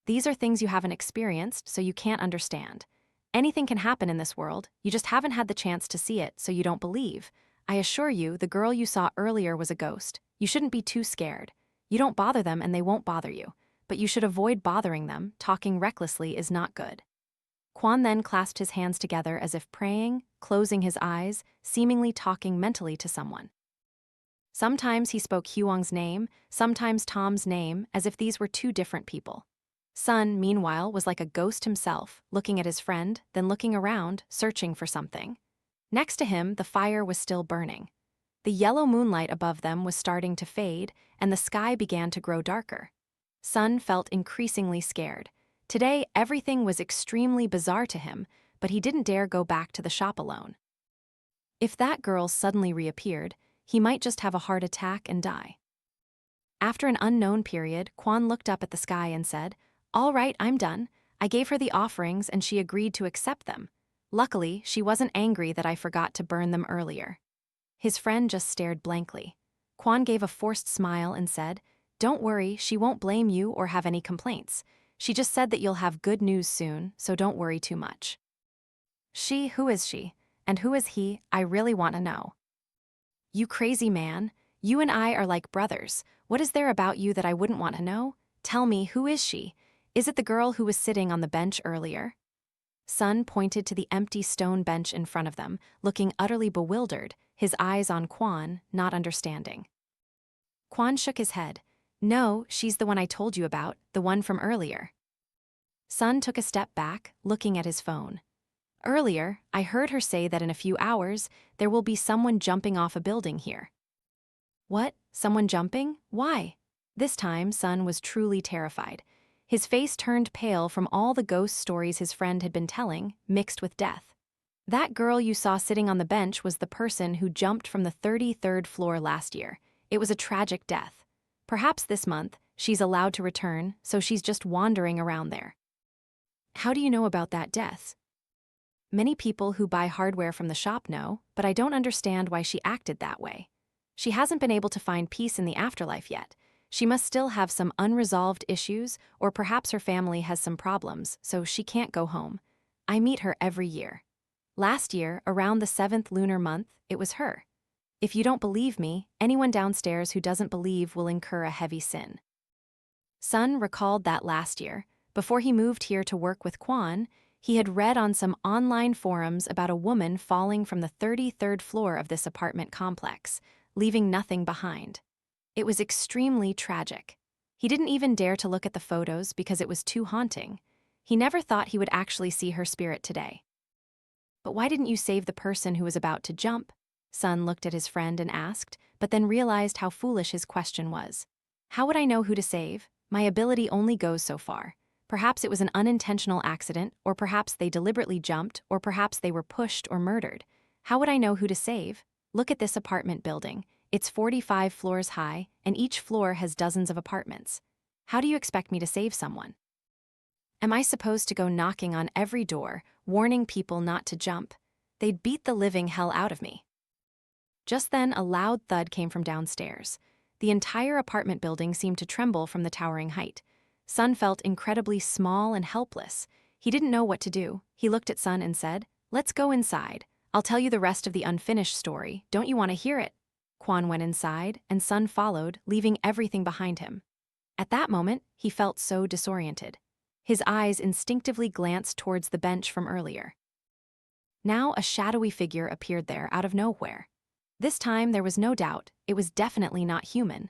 These are things you haven't experienced, so you can't understand. Anything can happen in this world, you just haven't had the chance to see it, so you don't believe. I assure you, the girl you saw earlier was a ghost. You shouldn't be too scared. You don't bother them and they won't bother you. But you should avoid bothering them. Talking recklessly is not good. Quan then clasped his hands together as if praying, closing his eyes, seemingly talking mentally to someone. Sometimes he spoke Huong's name, sometimes Thom's name, as if these were 2 different people. Sun, meanwhile, was like a ghost himself, looking at his friend, then looking around, searching for something. Next to him, the fire was still burning. The yellow moonlight above them was starting to fade, and the sky began to grow darker. Sun felt increasingly scared. Today, everything was extremely bizarre to him, but he didn't dare go back to the shop alone. If that girl suddenly reappeared, he might just have a heart attack and die. After an unknown period, Quan looked up at the sky and said, "All right, I'm done. I gave her the offerings and she agreed to accept them. Luckily, she wasn't angry that I forgot to burn them earlier." His friend just stared blankly. Quan gave a forced smile and said, "Don't worry, she won't blame you or have any complaints. She just said that you'll have good news soon, so don't worry too much." "She? Who is she? And who is he? I really want to know." "You crazy man. You and I are like brothers. What is there about you that I wouldn't want to know? Tell me, who is she? Is it the girl who was sitting on the bench earlier? Sun pointed to the empty stone bench in front of them, looking utterly bewildered, his eyes on Quan, not understanding. Quan shook his head. No, she's the one I told you about, the one from earlier. Sun took a step back, looking at his phone. Earlier, I heard her say that in a few hours, there will be someone jumping off a building here. What? Someone jumping? Why? This time, Sun was truly terrified. His face turned pale from all the ghost stories his friend had been telling, mixed with death. That girl you saw sitting on the bench was the person who jumped from the 33rd floor last year. It was a tragic death. Perhaps this month, she's allowed to return, so she's just wandering around there. How do you know about that death? Many people who buy hardware from the shop know, but I don't understand why she acted that way. She hasn't been able to find peace in the afterlife yet. She must still have some unresolved issues, or perhaps her family has some problems, so she can't go home. I meet her every year. Last year, around the 7th lunar month, it was her. If you don't believe me, anyone downstairs who doesn't believe will incur a heavy sin. Sun recalled that last year, before he moved here to work with Quan, he had read on some online forums about a woman falling from the 33rd floor of this apartment complex, leaving nothing behind. It was extremely tragic. He didn't even dare to look at the photos because it was too haunting. He never thought he would actually see her spirit today. But why didn't you save the person who was about to jump? Sun looked at his friend and asked, but then realized how foolish his question was. How would I know who to save? My ability only goes so far. Perhaps it was an unintentional accident, or perhaps they deliberately jumped, or perhaps they were pushed or murdered. How would I know who to save? Look at this apartment building. It's 45 floors high, and each floor has dozens of apartments. How do you expect me to save someone? Am I supposed to go knocking on every door, warning people not to jump? They'd beat the living hell out of me. Just then, a loud thud came from downstairs. The entire apartment building seemed to tremble from the towering height. Sun felt incredibly small and helpless. He didn't know what to do. He looked at Sun and said, "Let's go inside. I'll tell you the rest of the unfinished story. Don't you want to hear it?" Quan went inside, and Sun followed, leaving everything behind him. At that moment, he felt so disoriented. His eyes instinctively glanced towards the bench from earlier. Now a shadowy figure appeared there out of nowhere. This time there was no doubt, it was definitely not human.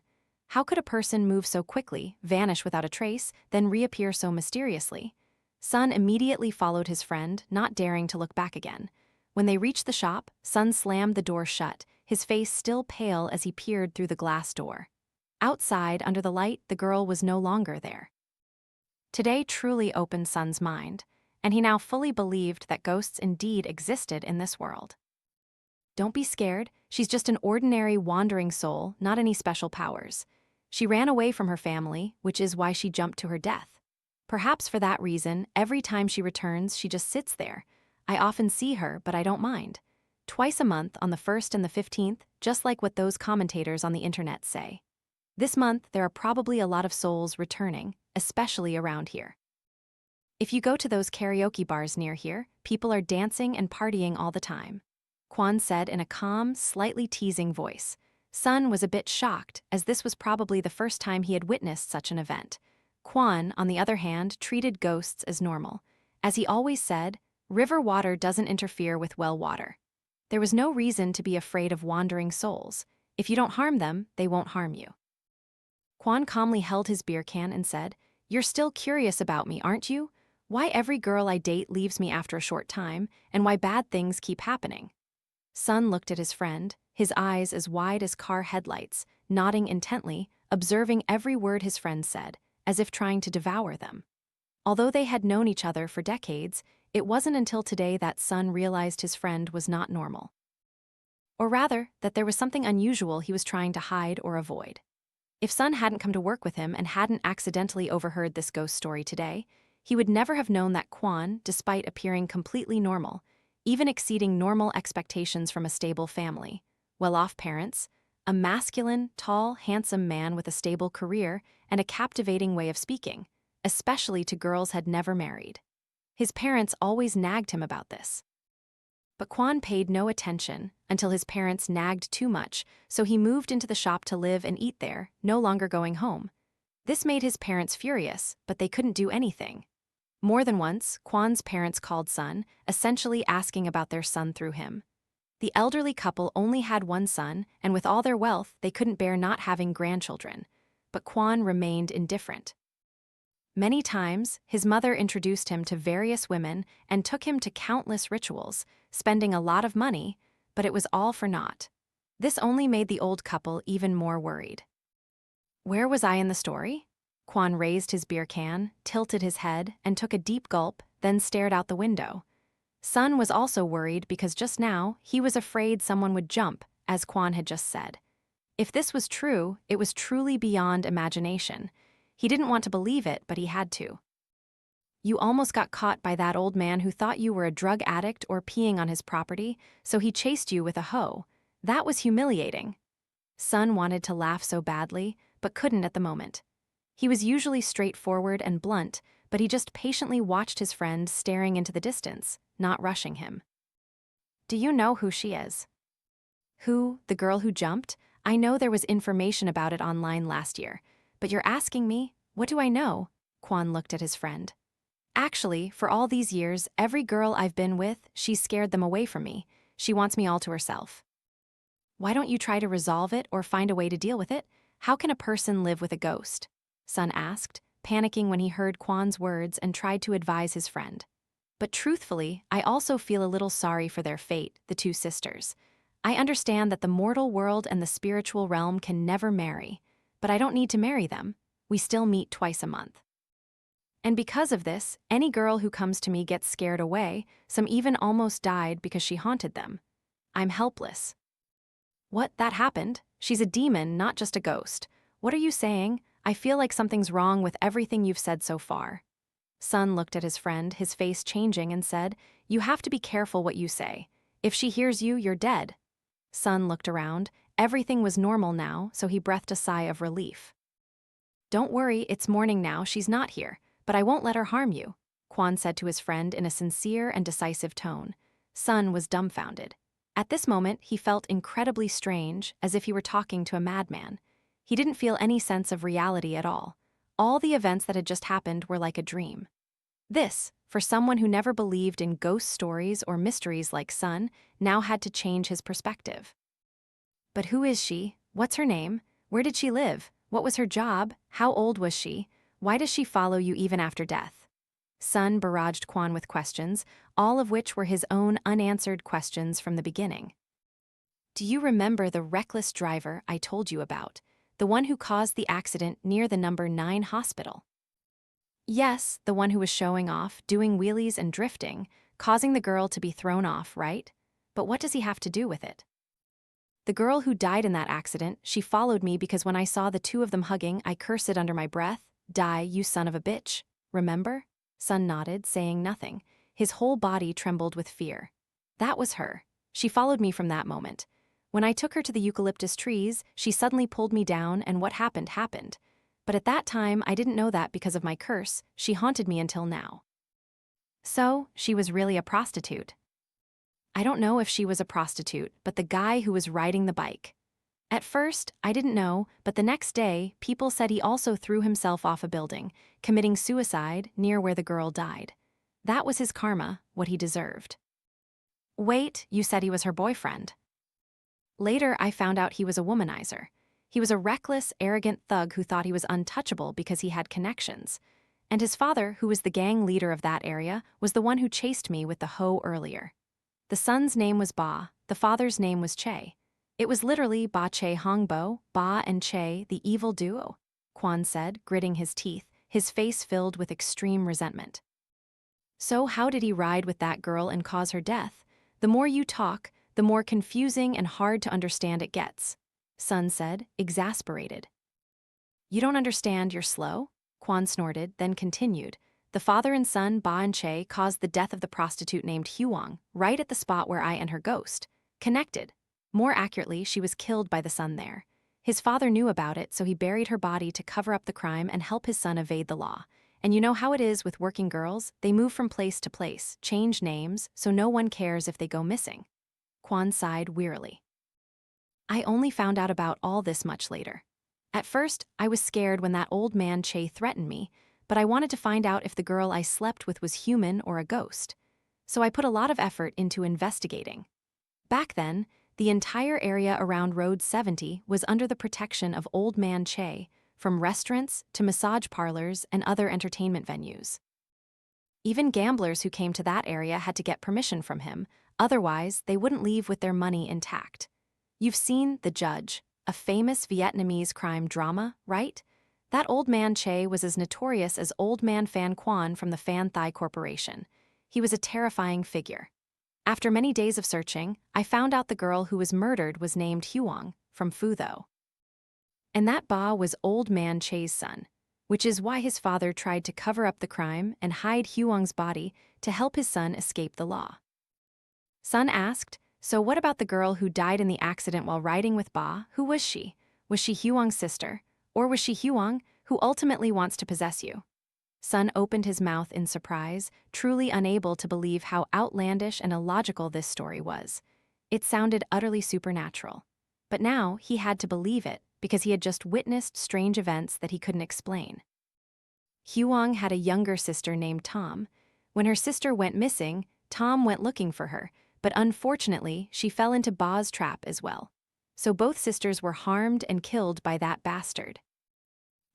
How could a person move so quickly, vanish without a trace, then reappear so mysteriously? Sun immediately followed his friend, not daring to look back again. When they reached the shop, Sun slammed the door shut, his face still pale as he peered through the glass door. Outside, under the light, the girl was no longer there. Today truly opened Sun's mind, and he now fully believed that ghosts indeed existed in this world. Don't be scared, she's just an ordinary wandering soul, not any special powers. She ran away from her family, which is why she jumped to her death. Perhaps for that reason, every time she returns, she just sits there. I often see her, but I don't mind. Twice a month, on the 1st and the 15th, just like what those commentators on the internet say. This month, there are probably a lot of souls returning, especially around here. If you go to those karaoke bars near here, people are dancing and partying all the time. Quan said in a calm, slightly teasing voice. Sun was a bit shocked, as this was probably the first time he had witnessed such an event. Quan, on the other hand, treated ghosts as normal. As he always said, river water doesn't interfere with well water. There was no reason to be afraid of wandering souls. If you don't harm them, they won't harm you. Quan calmly held his beer can and said, "You're still curious about me, aren't you? Why every girl I date leaves me after a short time, and why bad things keep happening?" Sun looked at his friend, his eyes as wide as car headlights, nodding intently, observing every word his friend said, as if trying to devour them. Although they had known each other for decades, it wasn't until today that Sun realized his friend was not normal. Or rather, that there was something unusual he was trying to hide or avoid. If Sun hadn't come to work with him and hadn't accidentally overheard this ghost story today, he would never have known that Quan, despite appearing completely normal, even exceeding normal expectations from a stable family, well-off parents, a masculine, tall, handsome man with a stable career and a captivating way of speaking, especially to girls had never married. His parents always nagged him about this. But Quan paid no attention until his parents nagged too much, so he moved into the shop to live and eat there, no longer going home. This made his parents furious, but they couldn't do anything. More than once, Kwan's parents called Sun, essentially asking about their son through him. The elderly couple only had one son, and with all their wealth, they couldn't bear not having grandchildren. But Kwan remained indifferent. Many times, his mother introduced him to various women and took him to countless rituals, spending a lot of money, but it was all for naught. This only made the old couple even more worried. Where was I in the story? Kwan raised his beer can, tilted his head, and took a deep gulp, then stared out the window. Sun was also worried because just now, he was afraid someone would jump, as Kwan had just said. If this was true, it was truly beyond imagination. He didn't want to believe it, but he had to. You almost got caught by that old man who thought you were a drug addict or peeing on his property, so he chased you with a hoe. That was humiliating. Sun wanted to laugh so badly, but couldn't at the moment. He was usually straightforward and blunt, but he just patiently watched his friend staring into the distance, not rushing him. Do you know who she is? Who, the girl who jumped? I know there was information about it online last year, but you're asking me, what do I know? Kwan looked at his friend. Actually, for all these years, every girl I've been with, she's scared them away from me. She wants me all to herself. Why don't you try to resolve it or find a way to deal with it? How can a person live with a ghost? Sun asked, panicking when he heard Kwan's words and tried to advise his friend. But truthfully, I also feel a little sorry for their fate, the two sisters. I understand that the mortal world and the spiritual realm can never marry, but I don't need to marry them. We still meet twice a month. And because of this, any girl who comes to me gets scared away, some even almost died because she haunted them. I'm helpless. What, that happened? She's a demon, not just a ghost. What are you saying? I feel like something's wrong with everything you've said so far. Sun looked at his friend, his face changing, and said, You have to be careful what you say. If she hears you, you're dead. Sun looked around. Everything was normal now, so he breathed a sigh of relief. Don't worry, it's morning now, she's not here, but I won't let her harm you, Kwan said to his friend in a sincere and decisive tone. Sun was dumbfounded. At this moment, he felt incredibly strange, as if he were talking to a madman. He didn't feel any sense of reality at all. All the events that had just happened were like a dream. This, for someone who never believed in ghost stories or mysteries like Sun, now had to change his perspective. But who is she? What's her name? Where did she live? What was her job? How old was she? Why does she follow you even after death? Sun barraged Kwan with questions, all of which were his own unanswered questions from the beginning. Do you remember the reckless driver I told you about? The one who caused the accident near the number 9 hospital? Yes, the one who was showing off, doing wheelies and drifting, causing the girl to be thrown off, right? But what does he have to do with it? The girl who died in that accident, she followed me because when I saw the two of them hugging, I cursed it under my breath. Die, you son of a bitch. Remember? Sun nodded, saying nothing. His whole body trembled with fear. That was her. She followed me from that moment. When I took her to the eucalyptus trees, she suddenly pulled me down and what happened happened. But at that time, I didn't know that because of my curse, she haunted me until now. So, she was really a prostitute. I don't know if she was a prostitute, but the guy who was riding the bike. At first, I didn't know, but the next day, people said he also threw himself off a building, committing suicide near where the girl died. That was his karma, what he deserved. Wait, you said he was her boyfriend. Later, I found out he was a womanizer. He was a reckless, arrogant thug who thought he was untouchable because he had connections. And his father, who was the gang leader of that area, was the one who chased me with the hoe earlier. The son's name was Ba, the father's name was Che. It was literally Ba Che Hongbo, Ba and Che, the evil duo, Kwan said, gritting his teeth, his face filled with extreme resentment. So how did he ride with that girl and cause her death? The more you talk, the more confusing and hard to understand it gets, Sun said, exasperated. You don't understand, you're slow? Kwan snorted, then continued. The father and son, Ba and Che, caused the death of the prostitute named Huong, right at the spot where I and her ghost connected. More accurately, she was killed by the son there. His father knew about it, so he buried her body to cover up the crime and help his son evade the law. And you know how it is with working girls? They move from place to place, change names, so no one cares if they go missing. Kwan sighed wearily. I only found out about all this much later. At first, I was scared when that old man Che threatened me, but I wanted to find out if the girl I slept with was human or a ghost. So I put a lot of effort into investigating. Back then, the entire area around Road 70 was under the protection of Old Man Che, from restaurants to massage parlors and other entertainment venues. Even gamblers who came to that area had to get permission from him, otherwise they wouldn't leave with their money intact. You've seen The Judge, a famous Vietnamese crime drama, right? That Old Man Che was as notorious as Old Man Phan Quan from the Phan Thai Corporation. He was a terrifying figure. After many days of searching, I found out the girl who was murdered was named Huong, from Phu Tho. And that Ba was Old Man Che's son, which is why his father tried to cover up the crime and hide Huong's body to help his son escape the law. Son asked, "So what about the girl who died in the accident while riding with Ba? Who was she? Was she Huong's sister? Or was she Huong, who ultimately wants to possess you?" Son opened his mouth in surprise, truly unable to believe how outlandish and illogical this story was. It sounded utterly supernatural. But now he had to believe it because he had just witnessed strange events that he couldn't explain. Huong had a younger sister named Thom. When her sister went missing, Thom went looking for her, but unfortunately, she fell into Ba's trap as well. So both sisters were harmed and killed by that bastard.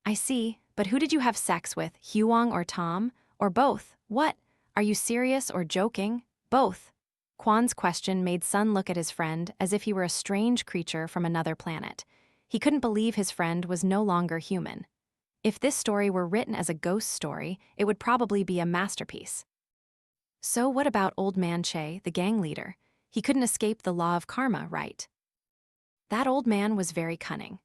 I see, but who did you have sex with, Huong or Thom? Or both? What? Are you serious or joking? Both. Quan's question made Sun look at his friend as if he were a strange creature from another planet. He couldn't believe his friend was no longer human. If this story were written as a ghost story, it would probably be a masterpiece. So what about Old Man Che, the gang leader? He couldn't escape the law of karma, right? That old man was very cunning.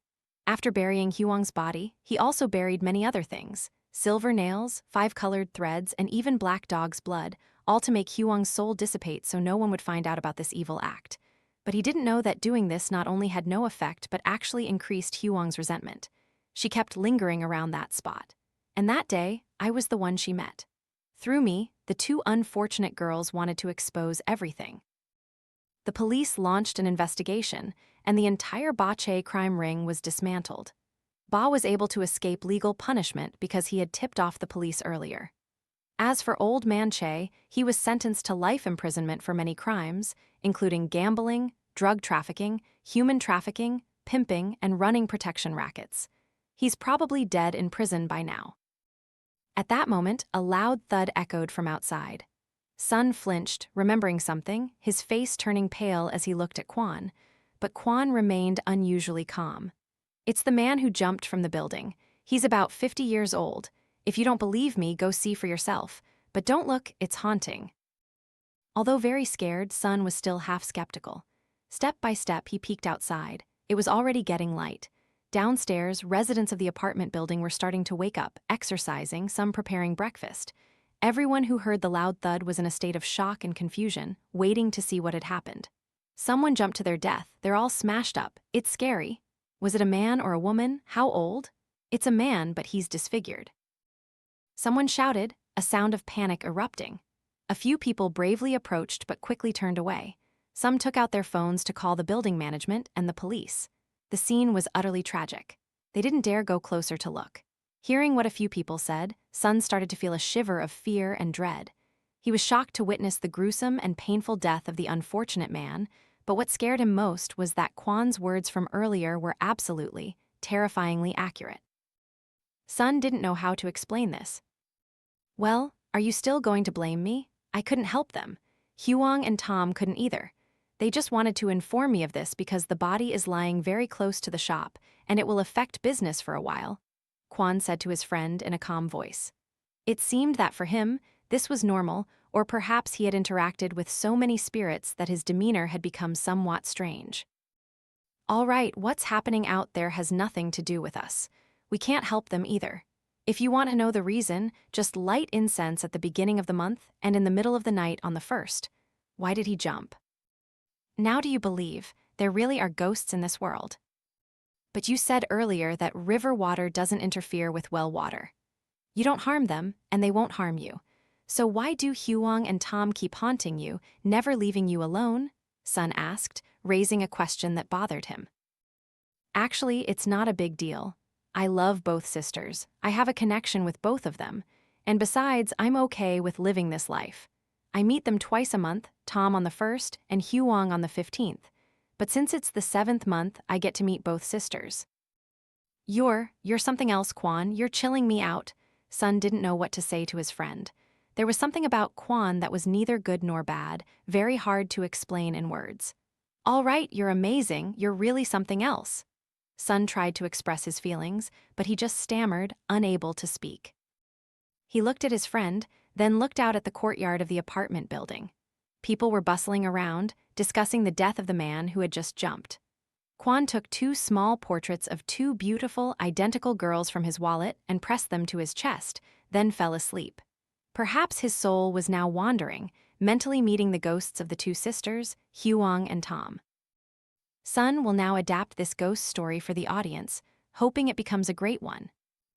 After burying Huong's body, he also buried many other things: silver nails, 5-colored threads, and even Black Dog's blood, all to make Huong's soul dissipate so no one would find out about this evil act. But he didn't know that doing this not only had no effect but actually increased Huong's resentment. She kept lingering around that spot. And that day, I was the one she met. Through me, the two unfortunate girls wanted to expose everything. The police launched an investigation, and the entire Ba Che crime ring was dismantled. Ba was able to escape legal punishment because he had tipped off the police earlier. As for Old Man Che, he was sentenced to life imprisonment for many crimes, including gambling, drug trafficking, human trafficking, pimping, and running protection rackets. He's probably dead in prison by now. At that moment, a loud thud echoed from outside. Sun flinched, remembering something, his face turning pale as he looked at Quan. But Quan remained unusually calm. "It's the man who jumped from the building. He's about 50 years old. If you don't believe me, go see for yourself. But don't look, it's haunting." Although very scared, Sun was still half skeptical. Step by step, he peeked outside. It was already getting light. Downstairs, residents of the apartment building were starting to wake up, exercising, some preparing breakfast. Everyone who heard the loud thud was in a state of shock and confusion, waiting to see what had happened. Someone jumped to their death. They're all smashed up. It's scary. Was it a man or a woman? How old? It's a man, but he's disfigured. Someone shouted, a sound of panic erupting. A few people bravely approached but quickly turned away. Some took out their phones to call the building management and the police. The scene was utterly tragic. They didn't dare go closer to look. Hearing what a few people said, Sun started to feel a shiver of fear and dread. He was shocked to witness the gruesome and painful death of the unfortunate man, but what scared him most was that Quan's words from earlier were absolutely, terrifyingly accurate. Sun didn't know how to explain this. "Well, are you still going to blame me? I couldn't help them. Huong and Thom couldn't either. They just wanted to inform me of this because the body is lying very close to the shop, and it will affect business for a while," Quan said to his friend in a calm voice. It seemed that for him, this was normal, or perhaps he had interacted with so many spirits that his demeanor had become somewhat strange. "All right, what's happening out there has nothing to do with us. We can't help them either. If you want to know the reason, just light incense at the beginning of the month and in the middle of the night on the 1st. Why did he jump? Now do you believe there really are ghosts in this world? But you said earlier that river water doesn't interfere with well water. You don't harm them, and they won't harm you. So why do Huong and Thom keep haunting you, never leaving you alone?" Sun asked, raising a question that bothered him. "Actually, it's not a big deal. I love both sisters. I have a connection with both of them. And besides, I'm okay with living this life. I meet them twice a month, Thom on the 1st and Huong on the 15th. But since it's the 7th month, I get to meet both sisters. You're something else, Quan. You're chilling me out. Sun didn't know what to say to his friend. There was something about Quan that was neither good nor bad, very hard to explain in words. All right, you're amazing. You're really something else. Sun tried to express his feelings, but he just stammered, unable to speak. He looked at his friend, then looked out at the courtyard of the apartment building. People were bustling around, discussing the death of the man who had just jumped. Quan took 2 small portraits of 2 beautiful, identical girls from his wallet and pressed them to his chest, then fell asleep. Perhaps his soul was now wandering, mentally meeting the ghosts of the 2 sisters, Huong and Thom. Sun will now adapt this ghost story for the audience, hoping it becomes a great one.